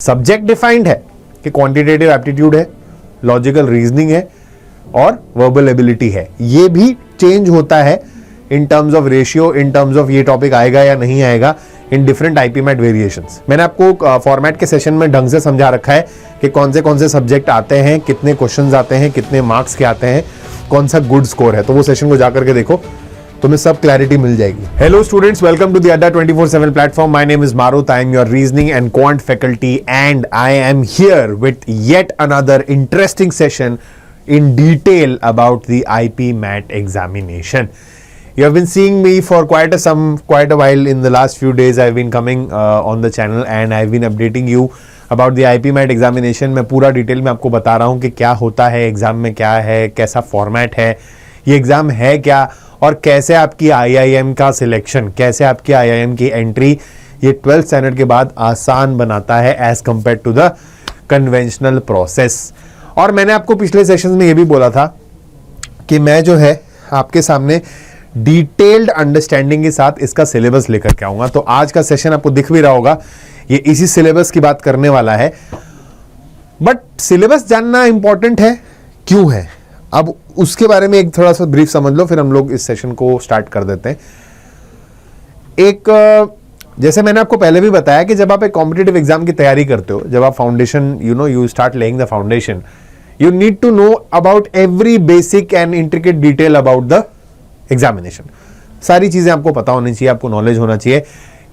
Subject defined है कि quantitative aptitude है, लॉजिकल रीजनिंग है और वर्बल एबिलिटी है। ये भी चेंज होता है in terms of ratio, in terms of ये टॉपिक आएगा या नहीं आएगा इन डिफरेंट आईपीमैट वेरिएशंस। मैंने आपको फॉर्मेट के सेशन में ढंग से समझा रखा है कि कौन से सब्जेक्ट आते हैं, कितने क्वेश्चंस आते हैं, कितने मार्क्स के आते हैं, कौन सा गुड स्कोर है। तो वो सेशन को जाकर के देखो, तुम्हें सब क्लैरिटी मिल जाएगी। Hello students, welcome to the Adda 24/7 platform. My name is Marut, I am your reasoning and quant faculty and I am here with yet another interesting session in detail about the IP MAT examination. You have been seeing me for quite a while. In the last few days I've been coming on the channel and I've been updating you about the IP MAT examination. मैं पूरा detail में आपको बता रहा हूँ कि क्या होता है एग्जाम में, क्या है, कैसा फॉर्मेट है, ये एग्जाम है क्या, और कैसे आपकी IIM का सिलेक्शन, कैसे आपकी IIM की एंट्री ये 12th स्टैंडर्ड के बाद आसान बनाता है as compare to the conventional process. और मैंने आपको पिछले सेशंस में ये भी बोला था कि मैं जो है आपके सामने डिटेल्ड अंडरस्टैंडिंग के साथ इसका सिलेबस लेकर के आऊंगा। तो आज का सेशन आपको दिख भी रहा होगा, ये इसी सिलेबस की बात करने वाला है। बट सिलेबस जानना इंपॉर्टेंट है, क्यों है, अब उसके बारे में एक थोड़ा सा ब्रीफ समझ लो, फिर हम लोग इस सेशन को स्टार्ट कर देते हैं। जैसे मैंने आपको पहले भी बताया कि जब आप एक कॉम्पिटिटिव एग्जाम की तैयारी करते हो, जब आप foundation you start laying the foundation, you need to know about every basic and intricate detail about the examination. सारी चीजें आपको पता होनी चाहिए, आपको नॉलेज होना चाहिए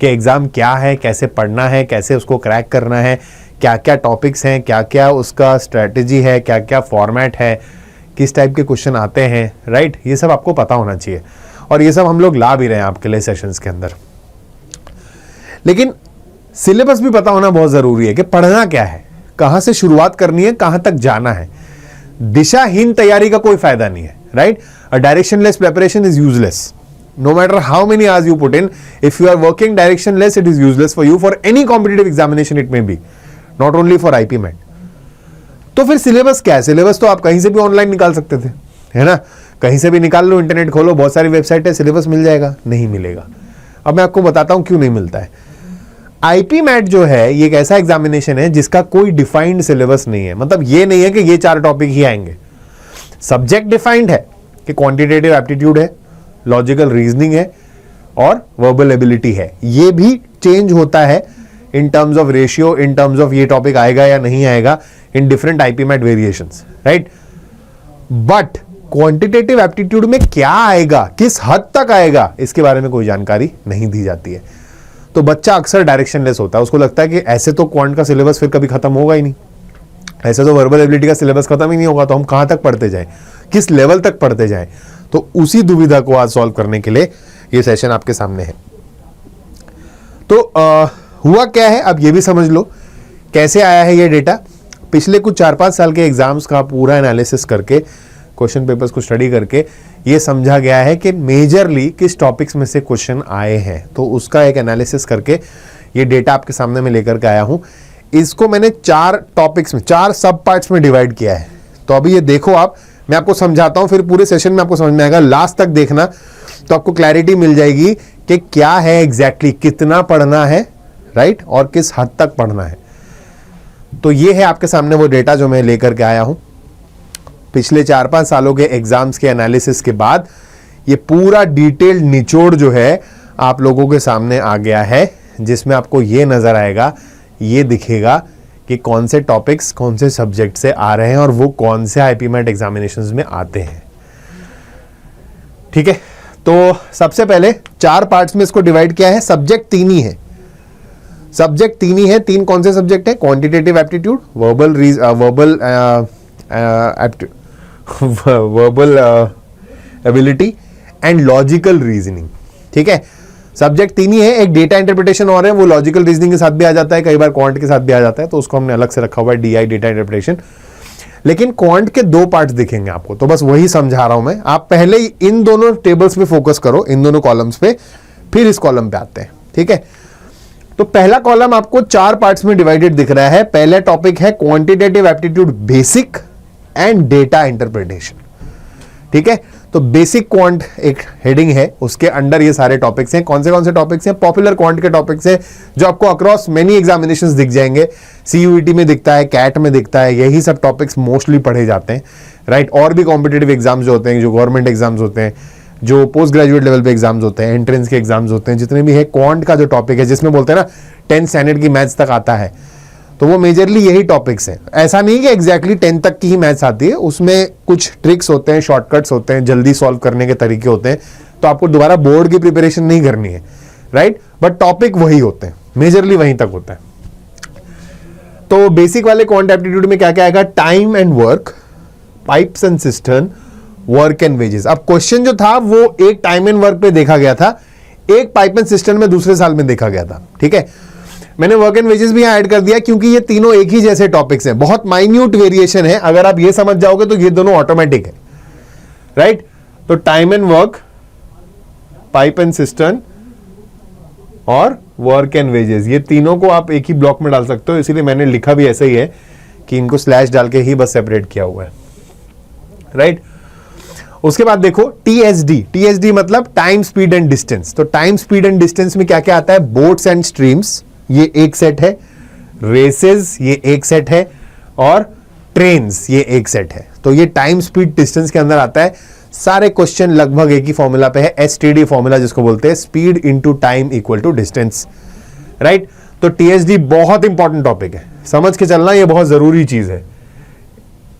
कि एग्जाम क्या है, कैसे पढ़ना है, कैसे उसको क्रैक करना है, क्या क्या टॉपिक्स हैं, क्या क्या उसका स्ट्रेटेजी है, क्या क्या फॉर्मेट है, किस टाइप के क्वेश्चन आते हैं, राइट। ये सब आपको पता होना चाहिए और ये सब हम लोग ला भी रहे हैं आपके लिए सेशंस के अंदर। लेकिन सिलेबस भी पता होना बहुत जरूरी है कि पढ़ना क्या है, कहां से शुरुआत करनी है, कहां तक जाना है। दिशाहीन तैयारी का कोई फायदा नहीं है, right. A directionless preparation is useless. No matter how many hours you put in, if you are working directionless, it is useless for you for any competitive examination it may be, not only for IPMAT. तो फिर syllabus क्या है? Syllabus तो आप कहीं से भी online निकाल सकते थे, है ना, कहीं से भी निकाल लो, इंटरनेट खोलो, बहुत सारी वेबसाइट है, सिलेबस मिल जाएगा। नहीं मिलेगा। अब मैं आपको बताता हूं क्यों नहीं मिलता है। आईपी मैट जो है ये एक ऐसा एग्जामिनेशन है जिसका कोई डिफाइंड सिलेबस नहीं है। मतलब ये नहीं है कि ये 4 टॉपिक ही आएंगे। सब्जेक्ट डिफाइंड है कि क्वांटिटेटिव एप्टीट्यूड है, लॉजिकल रीजनिंग है और वर्बल एबिलिटी है। ये भी चेंज होता है in terms of ratio, in terms of ये टॉपिक आएगा या नहीं आएगा इन different IPMAT variations, right. But quantitative aptitude में क्या आएगा, किस हद तक आएगा, इसके बारे में कोई जानकारी नहीं दी जाती है। तो बच्चा अक्सर डायरेक्शनलेस होता है, उसको लगता है कि ऐसे तो क्वांट का सिलेबस फिर कभी खत्म होगा ही नहीं, ऐसे तो वर्बल एबिलिटी का सिलेबस खत्म ही नहीं होगा, तो हम कहां तक पढ़ते जाएं, किस लेवल तक पढ़ते जाएं। तो उसी दुविधा को आज सॉल्व करने के लिए ये सेशन आपके सामने है। तो हुआ क्या है, अब ये भी समझ लो कैसे आया है ये डेटा। पिछले कुछ 4-5 साल के एग्जाम्स का पूरा एनालिसिस करके, क्वेश्चन पेपर्स को स्टडी करके ये समझा गया है कि मेजरली किस टॉपिक्स में से क्वेश्चन आए हैं। तो उसका एक एनालिसिस करके ये डेटा आपके सामने में लेकर के आया हूं। इसको मैंने 4 टॉपिक्स में, 4 सब पार्ट्स में डिवाइड किया है। तो अभी ये देखो आप, मैं आपको समझाता हूं, फिर पूरे सेशन में आपको समझ में आएगा। लास्ट तक देखना तो आपको क्लैरिटी मिल जाएगी कि क्या है एग्जैक्टली, कितना पढ़ना है, राइट, और किस हद तक पढ़ना है। तो ये है आपके सामने वो डेटा जो मैं लेकर के आया हूं। पिछले 4-5 सालों के एग्जाम्स के एनालिसिस के बाद ये पूरा डिटेल्ड निचोड़ जो है आप लोगों के सामने आ गया है, जिसमें आपको ये नजर आएगा, ये दिखेगा कि कौन से टॉपिक्स कौन से सब्जेक्ट से आ रहे हैं और वो कौन से आईपी मैट एग्जामिनेशंस में आते हैं। ठीक है, तो सबसे पहले 4 पार्ट्स में इसको डिवाइड किया है। सब्जेक्ट 3 ही है, सब्जेक्ट 3 ही है। 3 कौन से सब्जेक्ट है? Quantitative aptitude, verbal ability and logical reasoning. ठीक है, सब्जेक्ट 3 ही है। एक डेटा इंटरप्रिटेशन और है, वो लॉजिकल रीजनिंग के साथ भी आ जाता है, कई बार क्वांट के साथ भी आ जाता है, तो उसको हमने अलग से रखा हुआ है, डीआई, डेटा इंटरप्रिटेशन। लेकिन क्वांट के 2 पार्ट्स दिखेंगे आपको, तो बस वही समझा रहा हूं मैं। आप पहले इन दोनों टेबल्स पे फोकस करो, इन दोनों कॉलम्स पे, फिर इस कॉलम पे आते हैं। ठीक है, तो पहला कॉलम आपको 4 पार्ट्स में डिवाइडेड दिख रहा है। पहला टॉपिक है quantitative aptitude basic and data interpretation. ठीक है, तो बेसिक क्वांट एक हेडिंग है, उसके अंडर ये सारे टॉपिक्स हैं। कौन से टॉपिक्स हैं? पॉपुलर क्वांट के टॉपिक्स हैं जो आपको अक्रॉस मेनी एग्जामिनेशंस दिख जाएंगे। CUET में दिखता है, कैट में दिखता है, यही सब टॉपिक्स मोस्टली पढ़े जाते हैं, राइट। और भी कॉम्पिटेटिव एग्जाम्स जो होते हैं, जो गवर्नमेंट एग्जाम्स होते हैं, जो पोस्ट ग्रेजुएट लेवल पे एग्जाम्स होते हैं, एंट्रेंस के एग्जाम्स होते हैं, जितने भी है, क्वांट का जो टॉपिक है जिसमें बोलते हैं ना 10th स्टैंडर्ड की मैथ्स तक आता है, तो वो मेजरली यही टॉपिक्स हैं। ऐसा नहीं कि एग्जैक्टली 10th तक की ही मैथ्स आती है, उसमें कुछ ट्रिक्स होते हैं, शॉर्टकट्स होते हैं, जल्दी सॉल्व करने के तरीके होते हैं, तो आपको दोबारा बोर्ड की प्रिपरेशन नहीं करनी है, राइट। बट टॉपिक वही होते हैं, मेजरली वहीं तक होता है। तो बेसिक वाले क्वांट एप्टीट्यूड में क्या क्या आएगा? Time and work, pipes and cistern, work and wages. अब क्वेश्चन जो था वो एक टाइम एंड वर्क पे देखा गया था, एक पाइप एंड सिस्टर्न में दूसरे साल में देखा गया था, ठीक है। मैंने वर्क एंड वेजेस भी यहां ऐड कर दिया क्योंकि ये तीनों एक ही जैसे टॉपिक्स हैं, बहुत माइन्यूट वेरिएशन है। अगर आप ये समझ जाओगे तो ये दोनों ऑटोमेटिक है, राइट। तो time and work, pipe and cistern और वर्क एंड वेजेस, ये तीनों को आप एक ही ब्लॉक में डाल सकते हो, इसीलिए मैंने लिखा भी ऐसे ही है कि इनको स्लैश डाल के ही बस सेपरेट किया हुआ है, राइट। उसके बाद देखो TSD मतलब टाइम स्पीड एंड डिस्टेंस। तो टाइम स्पीड एंड डिस्टेंस में क्या क्या आता है? बोट्स एंड स्ट्रीम्स, ये एक सेट है, रेसेस ये एक सेट है, और ट्रेन्स ये एक सेट है। तो ये टाइम स्पीड डिस्टेंस के अंदर आता है। सारे क्वेश्चन लगभग एक ही फॉर्मूला पे है, STD फॉर्मूला जिसको बोलते हैं, speed into time equal to distance, right. तो TSD बहुत इंपॉर्टेंट टॉपिक है, समझ के चलना, ये बहुत जरूरी चीज है,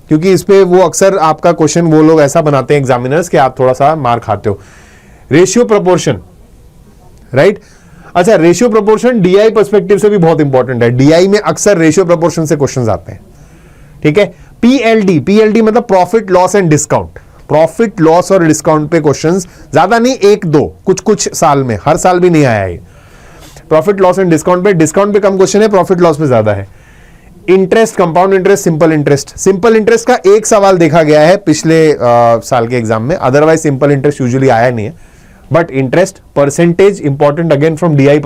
क्योंकि इस पे वो अक्सर आपका क्वेश्चन वो लोग ऐसा बनाते हैं एग्जामिनर्स कि आप थोड़ा सा मार खाते हो। Ratio proportion, right. अच्छा, रेशियो प्रोपोर्शन DI पर्सपेक्टिव से भी बहुत इंपॉर्टेंट है। DI में अक्सर रेशियो प्रोपोर्शन से क्वेश्चंस आते हैं, ठीक है। PLD मतलब profit loss and discount, profit loss और डिस्काउंट पे क्वेश्चंस ज्यादा नहीं, एक दो कुछ साल में, हर साल भी नहीं आया है। प्रॉफिट लॉस एंड डिस्काउंट पे कम क्वेश्चन है, प्रॉफिट लॉस पे ज्यादा है। Interest, compound interest, simple interest का एक सवाल देखा गया है पिछले साल के एग्जाम में, अदरवाइज सिंपल इंटरेस्ट यूजुअली आया नहीं है। But interest percentage important again from DI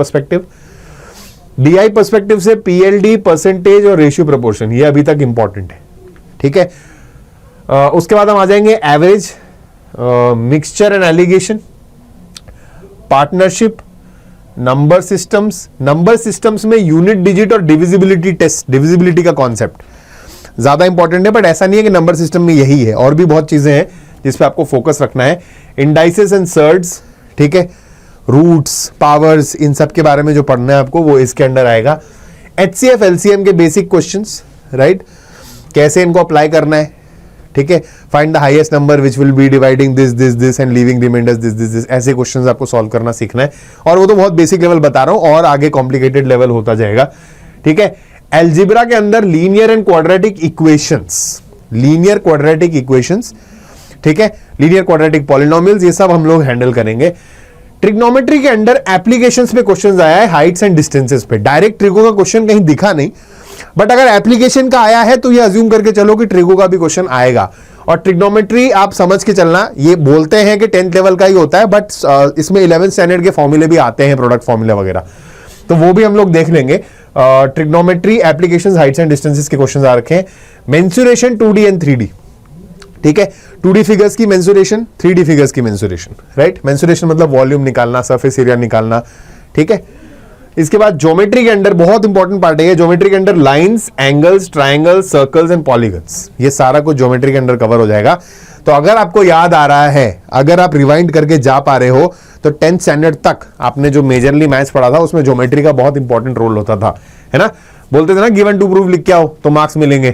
perspective से PLD, परसेंटेज और रेशियो प्रोपोर्शन, ये अभी तक इंपॉर्टेंट है, ठीक है। उसके बाद हम आ जाएंगे average, mixture and allegation, partnership, number systems में यूनिट डिजिट और डिविजिबिलिटी टेस्ट, डिविजिबिलिटी का कॉन्सेप्ट ज्यादा इंपॉर्टेंट है, बट ऐसा नहीं है कि नंबर सिस्टम में यही है, और भी बहुत चीजें हैं जिस पे आपको फोकस रखना है। इंडाइसेस एंड सर्ड्स, ठीक है, रूट्स, पावर्स, इन सब के बारे में जो पढ़ना है आपको वो इसके अंडर आएगा। HCF LCM के बेसिक क्वेश्चंस, राइट, कैसे इनको अप्लाई करना है, ठीक है। Find the highest number which will be dividing this and leaving reminders this, ऐसे क्वेश्चंस आपको सॉल्व करना सीखना है, और वो तो बहुत बेसिक लेवल बता रहा हूं, और आगे कॉम्प्लिकेटेड लेवल होता जाएगा, ठीक है। एल्जिब्रा के अंदर लीनियर एंड क्वाड्रेटिक इक्वेशंस, ठीक है, लीनियर क्वाड्रेटिक पॉलिनोमियल्स, ये सब हम लोग हैंडल करेंगे। ट्रिग्नोमेट्री के अंदर एप्लीकेशंस पे क्वेश्चंस आया है, हाइट्स एंड डिस्टेंसेस पे। डायरेक्ट ट्रिगो का क्वेश्चन कहीं दिखा नहीं, बट अगर एप्लीकेशन का आया है तो ये अज्यूम करके चलो कि ट्रिगो का भी क्वेश्चन आएगा। और ट्रिग्नोमेट्री आप समझ के चलना, ये बोलते हैं कि 10th लेवल का ही होता है, बट इसमें 11th स्टैंडर्ड के फॉर्मूले भी आते हैं, प्रोडक्ट फॉर्मूले वगैरह, तो वो भी हम लोग देख लेंगे। Trigonometry, applications, Heights and distances के क्वेश्चंस आ रखे हैं। मेंसुरेशन 2D एंड 3D, ठीक है, 2D फिगर्स की मेंसुरेशन, 3D फिगर्स की मेंसुरेशन, राइट। मेंसुरेशन मतलब वॉल्यूम निकालना, सरफेस एरिया निकालना, ठीक है। इसके बाद ज्योमेट्री के अंदर बहुत इंपॉर्टेंट पार्ट है, ज्योमेट्री के अंदर lines, angles, triangles, circles and polygons, ये सारा कुछ ज्योमेट्री के अंदर कवर हो जाएगा। तो अगर आपको याद आ रहा है, अगर आप रिवाइंड करके जा पा रहे हो, तो 10th स्टैंडर्ड तक आपने जो मेजरली मैथ्स पढ़ा था उसमें ज्योमेट्री का बहुत इंपॉर्टेंट रोल होता था, है ना। बोलते थे ना गिवन टू प्रूफ लिख के आओ तो मार्क्स मिलेंगे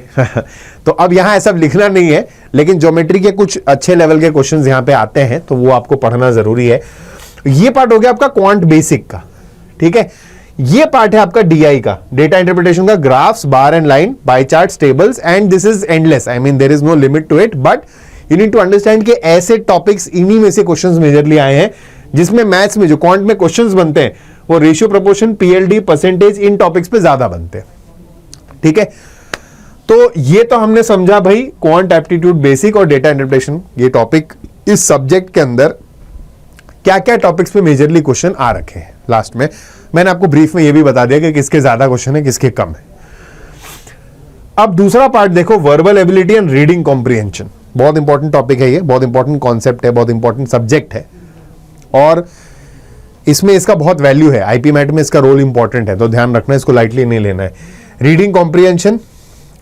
तो अब यहां ऐसा लिखना नहीं है, लेकिन ज्योमेट्री के कुछ अच्छे लेवल के क्वेश्चंस यहां पे आते हैं, तो वो आपको पढ़ना जरूरी है। ये पार्ट हो गया आपका क्वांट बेसिक का, ठीक है। ये पार्ट है आपका DI का, डेटा इंटरप्रिटेशन का, graphs, bar and line, pie charts, tables, and this is endless, I mean there is no limit to it, but you need to understand कि ऐसे टॉपिक्स, इन्हीं में से क्वेश्चंस मेजरली आए हैं जिसमें मैथ्स में जो क्वांट में क्वेश्चंस बनते हैं वो रेशियो, प्रोपोर्शन, PLD, परसेंटेज, इन टॉपिक्स पे ज्यादा बनते हैं, ठीक है। तो ये तो हमने समझा भाई क्वांट एप्टीट्यूड बेसिक और डेटा इंटरप्रिटेशन, ये टॉपिक इस सब्जेक्ट के अंदर क्या क्या टॉपिक्स पे मेजरली क्वेश्चन आ रखे हैं। लास्ट में मैंने आपको ब्रीफ में ये भी बता दिया कि किसके ज्यादा क्वेश्चन है, किसके कम है। अब दूसरा पार्ट देखो, verbal ability and reading comprehension. बहुत इंपॉर्टेंट टॉपिक है ये, बहुत इंपॉर्टेंट कॉन्सेप्ट है, बहुत इंपॉर्टेंट सब्जेक्ट है और इसमें इसका बहुत वैल्यू है। आईपी मैट में इसका रोल इंपॉर्टेंट है, तो ध्यान रखना, इसको लाइटली नहीं लेना है। Reading comprehension,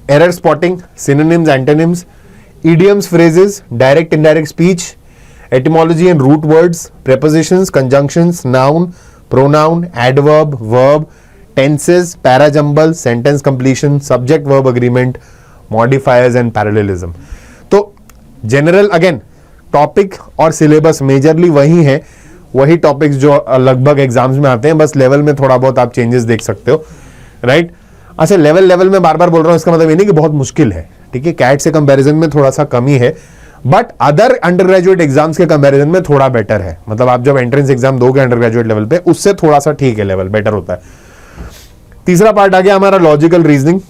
error spotting, synonyms, antonyms, idioms, phrases, direct indirect speech, etymology and root words, prepositions, conjunctions, noun, pronoun, adverb, verb, tenses, parajumble, sentence completion, subject verb agreement, modifiers and parallelism। तो general again topic और syllabus majorly वही है, वही topics जो लगभग exams में आते हैं, बस लेवल में थोड़ा बहुत आप चेंजेस देख सकते हो, राइट। अच्छा, लेवल में बार बार बोल रहा हूं, इसका मतलब ये नहीं कि बहुत मुश्किल है, ठीक है। कैट से कंपैरिजन में थोड़ा सा कमी है, but other under graduate exams के कंपैरिजन में थोड़ा बेटर है। मतलब आप जब एंट्रेंस एग्जाम दोगे अंडर ग्रेजुएट लेवल पे, उससे थोड़ा सा ठीक है, लेवल बेटर होता है। तीसरा पार्ट आ गया हमारा लॉजिकल रीजनिंग,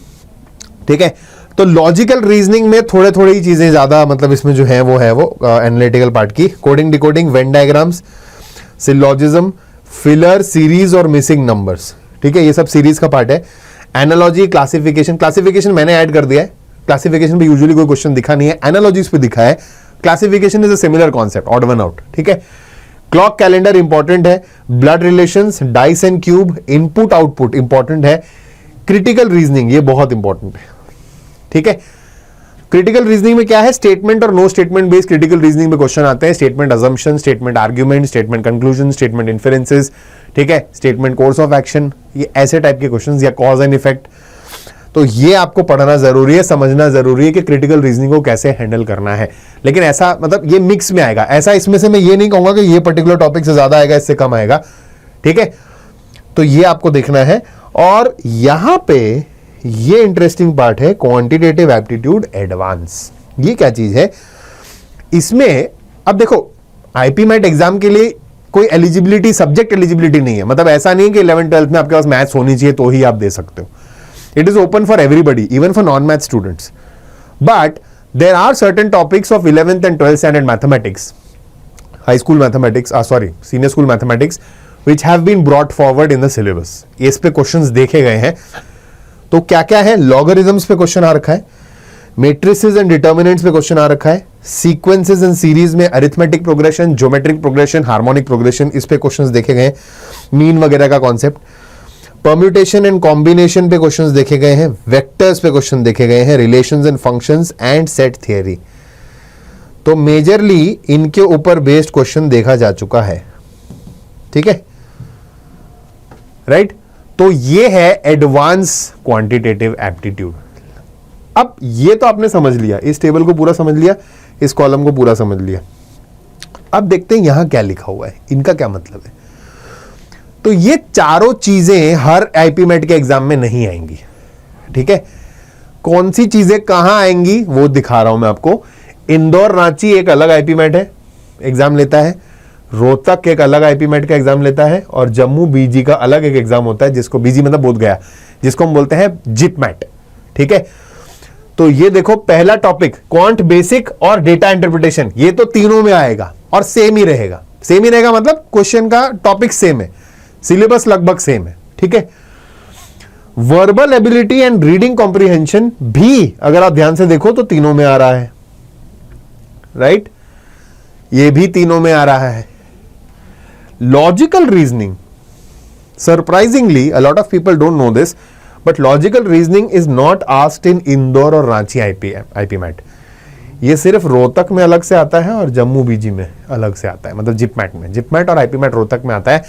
ठीक है। तो लॉजिकल रीजनिंग में थोड़े थोड़ी ही चीजें ज्यादा, मतलब इसमें जो है वो एनालिटिकल पार्ट की, coding, decoding, Venn diagrams, syllogism, filler, series और मिसिंग नंबर्स, ठीक है। ये सब सीरीज का पार्ट है। एनालॉजी, क्लासिफिकेशन मैंने ऐड कर दिया है। क्लासिफिकेशन पे यूजुअली कोई क्वेश्चन दिखा नहीं है, एनालॉजीज पे दिखा है। Classification is a similar concept, odd one out, ठीक है। क्लॉक कैलेंडर इंपॉर्टेंट है। Blood relations, dice and cube, input output important है। क्रिटिकल रीजनिंग ये बहुत इंपॉर्टेंट है, ठीक है। क्रिटिकल रीजनिंग में क्या है, स्टेटमेंट और no statement based critical reasoning में क्वेश्चन आते हैं। Statement assumption, statement argument, statement conclusion, statement inferences, ठीक है। स्टेटमेंट कोर्स ऑफ एक्शन, ये ऐसे टाइप के क्वेश्चंस, या कॉज एंड इफेक्ट। तो ये आपको पढ़ना जरूरी है, समझना जरूरी है कि क्रिटिकल रीजनिंग को कैसे हैंडल करना है। लेकिन ऐसा मतलब ये मिक्स में आएगा, ऐसा इसमें से मैं ये नहीं कहूंगा कि ये पर्टिकुलर टॉपिक से ज्यादा आएगा, इससे कम आएगा, ठीक है। तो ये आपको देखना है। और यहां पे ये इंटरेस्टिंग पार्ट है, क्वांटिटेटिव एप्टीट्यूड एडवांस। ये क्या चीज है इसमें? अब देखो, आईपी मैट एग्जाम के लिए कोई एलिजिबिलिटी, सब्जेक्ट एलिजिबिलिटी नहीं है। मतलब ऐसा नहीं कि 11th-12th में आपके पास मैथ्स होनी चाहिए तो ही आप दे सकते हो। It is open for everybody, even for non math students. But there are certain topics of 11th and 12th standard mathematics, high school mathematics, sorry senior school mathematics, which have been brought forward in the syllabus. इस पे questions देखे गए हैं। तो क्या क्या है? Logarithms पे क्वेश्चन आ रखा है, मेट्रिसेस एंड डिटर्मिनेंट्स पे क्वेश्चन आ रखा है, सीक्वेंसेस एंड सीरीज में arithmetic progression, geometric progression, harmonic progression, इस पे क्वेश्चंस देखे गए, मीन वगैरह का कॉन्सेप्ट, परम्यूटेशन एंड कॉम्बिनेशन पे क्वेश्चंस देखे गए हैं, वेक्टर्स पे क्वेश्चन देखे गए हैं, relations and functions and set theory. तो मेजरली इनके ऊपर बेस्ड क्वेश्चन देखा जा चुका है, ठीक है, राइट। तो ये है एडवांस क्वांटिटेटिव एप्टीट्यूड। अब ये तो आपने समझ लिया, इस टेबल को पूरा समझ लिया, इस कॉलम को पूरा समझ लिया। अब देखते हैं यहां क्या लिखा हुआ है, इनका क्या मतलब है। तो ये चारों चीजें हर आईपी मैट के एग्जाम में नहीं आएंगी, ठीक है। कौन सी चीजें कहां आएंगी वो दिखा रहा हूं मैं आपको। इंदौर रांची एक अलग आईपी मैट है, एग्जाम लेता है। रोहतक एक अलग आईपी मैट का एग्जाम लेता है, और जम्मू बीजी का अलग एक एग्जाम होता है, जिसको बीजी मतलब बोध गया, जिसको हम बोलते हैं जिप मैट, ठीक है। तो ये देखो, पहला टॉपिक क्वांट बेसिक और डेटा इंटरप्रिटेशन, ये तो तीनों में आएगा और सेम ही रहेगा। सेम ही रहेगा मतलब क्वेश्चन का टॉपिक सेम है, सिलेबस लगभग सेम है, ठीक है। Verbal ability and reading comprehension भी अगर आप ध्यान से देखो तो तीनों में आ रहा है, राइट। ये भी तीनों में आ रहा है। Logical reasoning, surprisingly a lot of people don't know this, but logical reasoning is not asked in Indore और रांची आईपी मैट। ये सिर्फ रोहतक में अलग से आता है और जम्मू बीजी में अलग से आता है, मतलब जिप मैट में। जिप मैट और आईपी मैट रोहतक में आता है,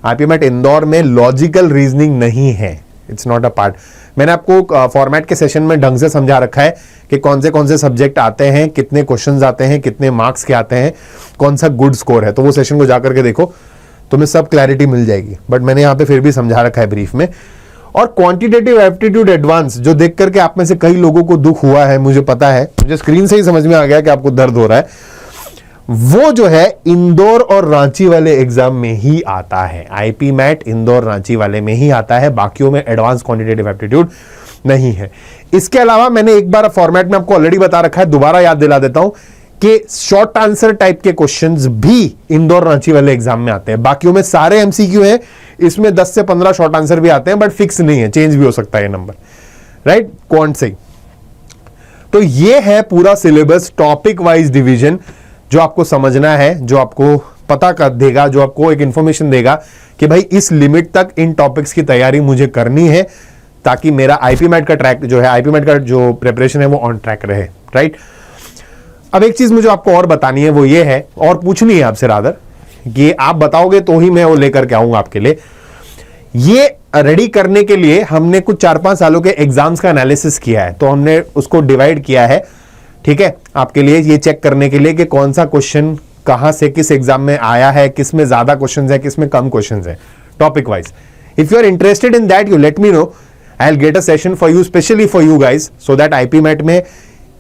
आईपी मैट इंदौर में लॉजिकल रीजनिंग नहीं है, इट्स नॉट अ पार्ट। मैंने आपको फॉर्मेट के सेशन में ढंग से समझा रखा है कि कौन से सब्जेक्ट आते हैं, कितने क्वेश्चंस आते हैं, कितने मार्क्स के आते हैं, कौन सा गुड स्कोर है। तो वो सेशन को जाकर के देखो, तुम्हें सब क्लैरिटी मिल जाएगी। बट मैंने यहाँ पे फिर भी समझा रखा है ब्रीफ में। और क्वांटिटेटिव एप्टीट्यूड एडवांस, जो देख करके आप में से कई लोगों को दुख हुआ है, मुझे पता है, मुझे स्क्रीन से ही समझ में आ गया कि आपको दर्द हो रहा है, वो जो है इंदौर और रांची वाले एग्जाम में ही आता है। आईपी मैट इंदौर रांची वाले में ही आता है, बाकियों में एडवांस क्वांटिटेटिव एप्टीट्यूड नहीं है। इसके अलावा मैंने एक बार फॉर्मेट में आपको ऑलरेडी बता रखा है, दोबारा याद दिला देता हूं कि शॉर्ट आंसर टाइप के क्वेश्चंस भी इंदौर रांची वाले एग्जाम में आते हैं। बाकियों में सारे एमसीक्यू हैं, इसमें 10 से 15 शॉर्ट आंसर भी आते हैं, बट फिक्स नहीं है, चेंज भी हो सकता है ये नंबर, राइट। क्वांट से तो ये है पूरा सिलेबस, टॉपिक वाइज डिवीजन, जो आपको समझना है, जो आपको पता कर देगा, जो आपको एक इंफॉर्मेशन देगा कि भाई इस लिमिट तक इन टॉपिक्स की तैयारी मुझे करनी है, ताकि मेरा आईपीमैट का ट्रैक जो है, आईपीमैट का जो प्रिपरेशन है वो ऑन ट्रैक रहे, राइट। अब एक चीज मुझे आपको और बतानी है, वो ये है, और पूछनी है आपसे रादर, कि आप बताओगे तो ही मैं वो लेकर के आऊंगा आपके लिए। ये रेडी करने के लिए हमने कुछ 4-5 सालों के एग्जाम्स का एनालिसिस किया है, तो हमने उसको डिवाइड किया है, ठीक है, आपके लिए ये चेक करने के लिए कि कौन सा क्वेश्चन कहां से किस एग्जाम में आया है, किस में ज्यादा क्वेश्चंस है, किस में कम क्वेश्चंस है, topic wise. If you are interested in that, you let me know, I will get a session for you, specially for you guys, so that IPMAT में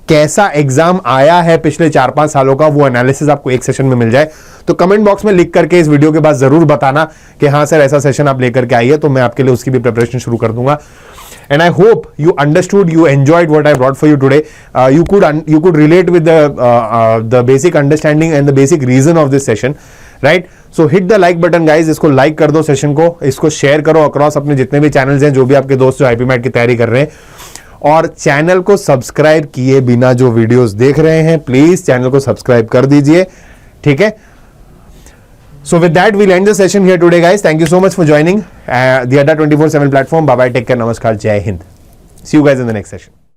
कैसा एग्जाम आया है पिछले 4-5 सालों का, वो एनालिसिस आपको एक सेशन में मिल जाए। तो कमेंट बॉक्स में लिख करके इस वीडियो के बाद जरूर बताना कि हाँ सर ऐसा सेशन आप लेकर के आइए, तो मैं आपके लिए उसकी भी प्रिपरेशन शुरू कर दूंगा। And I hope you understood, you enjoyed what I brought for you today. You could relate with the basic understanding and the basic reason of this session, right? So hit the like button, guys. इसको like कर दो session को, इसको share करो across अपने जितने भी channels हैं, जो भी आपके दोस्त जो आईपीमैट की तैयारी कर रहे हैं, और चैनल को सब्सक्राइब किए बिना जो वीडियोस देख रहे हैं, प्लीज चैनल को सब्सक्राइब कर दीजिए, ठीक है। So with that, we'll end the session here today, guys. Thank you so much for joining the Adda 24/7 platform. Bye bye. Take care. Namaskar. Jai Hind. See you guys in the next session.